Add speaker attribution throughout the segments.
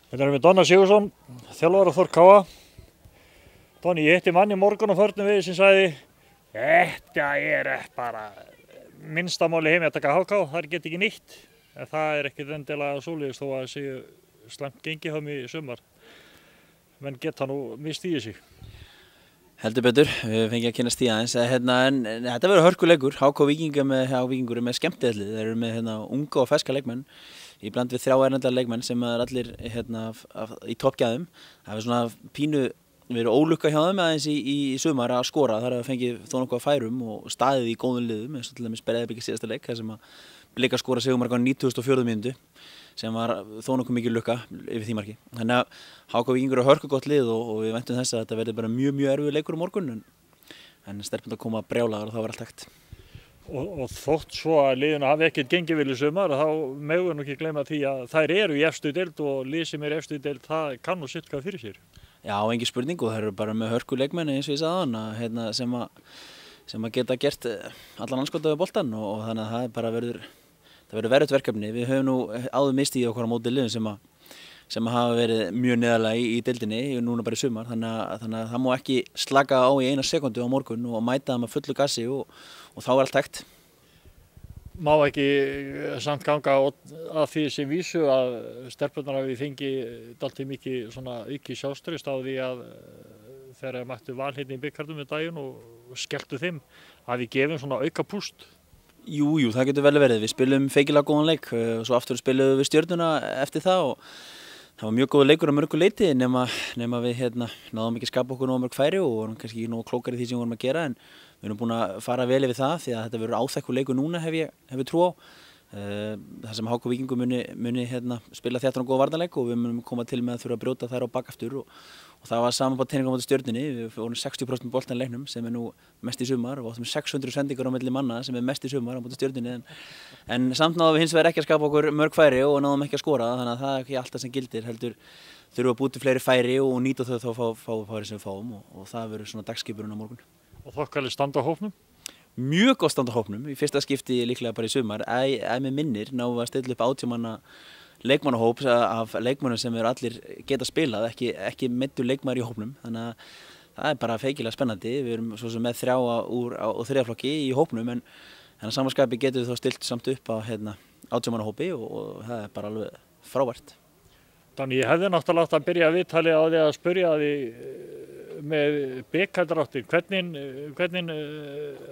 Speaker 1: Þetta erum við Donna Sigursson, þjálfari Þór Káa. Donni, ég hitti mann í morgun á förnum við sem sagði þetta er bara minnstamáli heimi að taka HK, það get ekki nýtt. En það er ekkert endilega svoleiðis þó að það séu slæmt gengi hjá mig í sumar. Menn geta nú misstíðið sig.
Speaker 2: Heldur betur, við fengið að kynast því aðeins. En þetta verður hörkuleikur. HK Víkingur er með skemmtiðallið. Þeir eru með unga og ferska leikmenn í bland við 3 erlenda leikmenn sem er allir í toppgæðum. Það er svona pínu verið ólukka hjá þeim aðeins í sumar að skora. Það er að fengið þó nokkuð færum og staðið í góðum liðum, eins og til dæmis Breiðablik í síðasta leik, þar sem að Blika skora sigurmark á 94. mínútu, sem var þó nokkuð mikil lukka yfir því marki. Þannig að HK Víkingur er hörkugott lið og við væntum þess að þetta verður bara mjög erfiður leikur á morgun, en stelpund að koma brjálaður og þá var allt hægt.
Speaker 1: Og þótt svo að liðinu hafi ekkert gengið vel í sumar, þá megum við nú ekki gleyma því að þær eru í efstu deild og lið sem er í efstu deild, það kann nú sitt hvað fyrir sér.
Speaker 2: Já, engin spurning, og það eru bara með hörkuleikmenn eins og ég sagði áðan, sem að geta gert allan anskotað við boltann, og þannig að það bara verður verðugt verkefni. Við höfum nú áður mistið okkur á móti liðum sem hafa verið mjög neðarlega í deildinni núna bara í sumar, þannig að það má ekki slaka á í 1 sekúndu á morgun og mæta það með fullu gassi og þá er allt hægt.
Speaker 1: Má ekki samt ganga að því sem vísu að stelpurnar hafi fengið dálítið mikið svona aukið sjálfstraust á því að þegar þeir mættu Val hérna í bikarnum með daginn og skelltu þeim, hafi gefið svona auka púst.
Speaker 2: Jú, það getur vel verið. Við spilum feikilega góðan leik og svo aftur spilum við Stjörnuna eftir það og það var mjög góð leikur á mörgu leyti nema við náðum ekki að skapa okkur nóg mörg færi og vorum kannski ekki nóg klókar í því sem við vorum að gera, en við erum búin að fara vel yfir það því að þetta verður áþekkur leikur núna hef ég trú á. Það sem HK Víkingur muni spila þéttan og góða varnarleik og við munum koma til með að þurfa að brjóta þær á bakaftur og það var saman bara teiningum á Stjörnunni. Við vorum 60% boltan leiknum sem er nú mest í sumar og áttum 600 sendingar á milli manna sem er mest í sumar á móti Stjörnunni, en samt náðum við hins vegar ekki að skapa okkur mörg færi og náðum ekki að skora, þannig að það er ekki alltaf sem gildir, heldur þurfum að búa til fleiri færi og nýta þau þá fá færi sem við fáum og það verður svona dagskipurinn á morgun.
Speaker 1: Og þokkalið standa á hópnum?
Speaker 2: Mjög góð standa á hópnum, í fyrsta skipti líklega bara í sumar. Með minnir náum við að stilla upp 18 manna leikmannahóp af leikmannum sem eru allir geta spilað, ekki meiddur leikmaður í hópnum, þannig að það er bara feikilega spennandi. Við erum svo sem með 3 úr 3. flokki í hópnum, en að samanskapi getum við þá stilt samt upp á 18 manna hópi og það er bara alveg frábært.
Speaker 1: Þannig ég hefði náttúrulega átt að byrja að viðtalið á því að spyrja því með bikardrautin, hvernig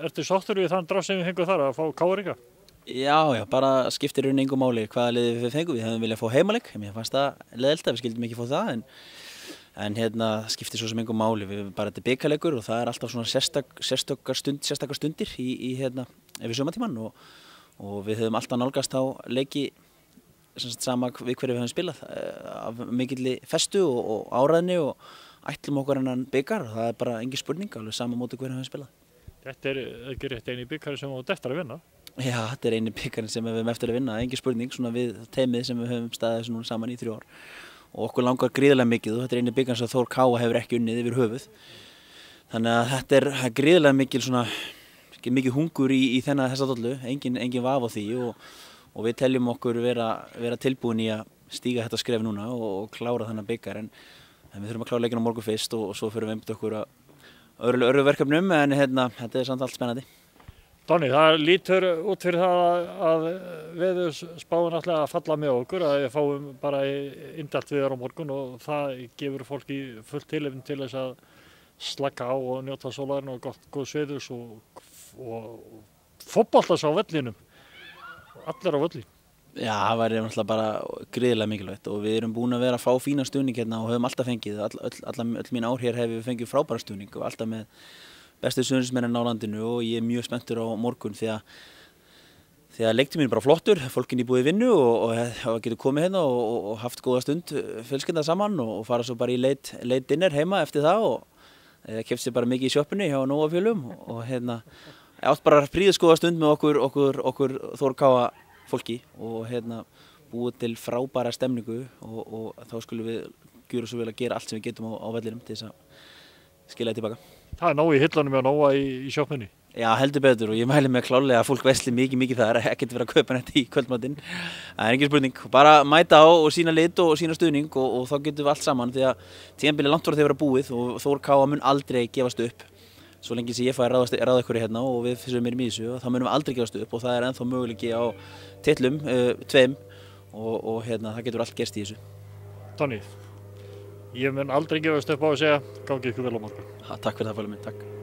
Speaker 1: ertu sáttur við þann drátt sem við fengum þar að fá KR?
Speaker 2: Já, bara skiptir engu máli hvaða liði við fengum. Við hefðum viljað fá heimaleik, mér fannst það leiðilegt að við skildum ekki fá það, en skiptir svo sem engu máli. Bara þetta er bikarleikur og það er alltaf svona sérstakar stundir yfir sumartímann og við höfum alltaf nálgast á leiki sama við hverju við höfum spilað af mikilli festu og áræðni og ætlum okkur hennan bikar og það er bara engin spurning, alveg sama móti hverju við höfum spilað.
Speaker 1: Þetta er ekki rétt eini bikari sem við höfum eftir að vinna?
Speaker 2: Já, þetta er eini bikarinn sem við höfum eftir að vinna, engin spurning, svona við teimið sem við höfum staðið þessu núna saman í 3 ár og okkur langar gríðarlega mikið og þetta er eini bikarinn sem Þór Káa hefur ekki unnið yfir höfuð. Þannig að þetta er gríðarlega mikil hungur í þessa dollu, engin vaf á því og við teljum okkur vera tilbúin í að stíga þetta skref núna og klára þennan bikar, en við þurfum að klára leikinn á morgun fyrst og svo fyrir við einbytta okkur að öðru verkefnum, en þetta er samt allt spennandi.
Speaker 1: Donni, það lítur út fyrir það að veðurspáin ætla að falla með okkur, að við fáum bara indælt veður á morgun og það gefur fólki fullt tilefni til þess að slaka á og njóta sólarinn og góð sveðurs og fótboltas á vellinum. Allir á völli.
Speaker 2: Já, það væri náttúrulega bara gríðarlega mikilvægt og við erum búin að vera að fá fína stuðning hérna og höfum alltaf fengið, öll mín ár hér hefur við fengið frábæra stuðning og alltaf með bestu stuðningsmennin á landinu og ég er mjög spenntur á morgun því að leiktíminn er bara flottur, fólkin í búið vinnu og getur komið hérna og haft góða stund fjölskyldan saman og fara svo bara í late dinner heima eftir það og keypt sér bara mikið í sjoppunni hjá Nóafjölum og átt bara prýðisgóða stund með okkur Þór Káa fólki og búið til frábæra stemningu og þá skulum við gjöra svo vel að gera allt sem við getum á vellinum til þess að skila það tilbaka.
Speaker 1: Það er nóg í hillunum og nóg í sjoppunni?
Speaker 2: Já, heldur betur og ég mæli með klálega að fólk vesli mikið þar, ekkert vera að kaupa þetta í kvöldmatinn. Það engin spurning, bara mæta á og sína lit og sína stuðning og þá getum við allt saman því að tímabilið langt frá því að vera búið og Þór Káa mun aldrei gefast upp. Svo lengi sem ég fæ að ráða ykkur hérna og við sem erum í þessu, þá munum við aldrei gefast upp og það er ennþá möguleiki á titlum, tveim og hérna, það getur allt gerst í þessu.
Speaker 1: Tonni, ég mun aldrei gefast upp á að segja gangi ykkur vel á morgun.
Speaker 2: Takk fyrir það, Páli minn, takk.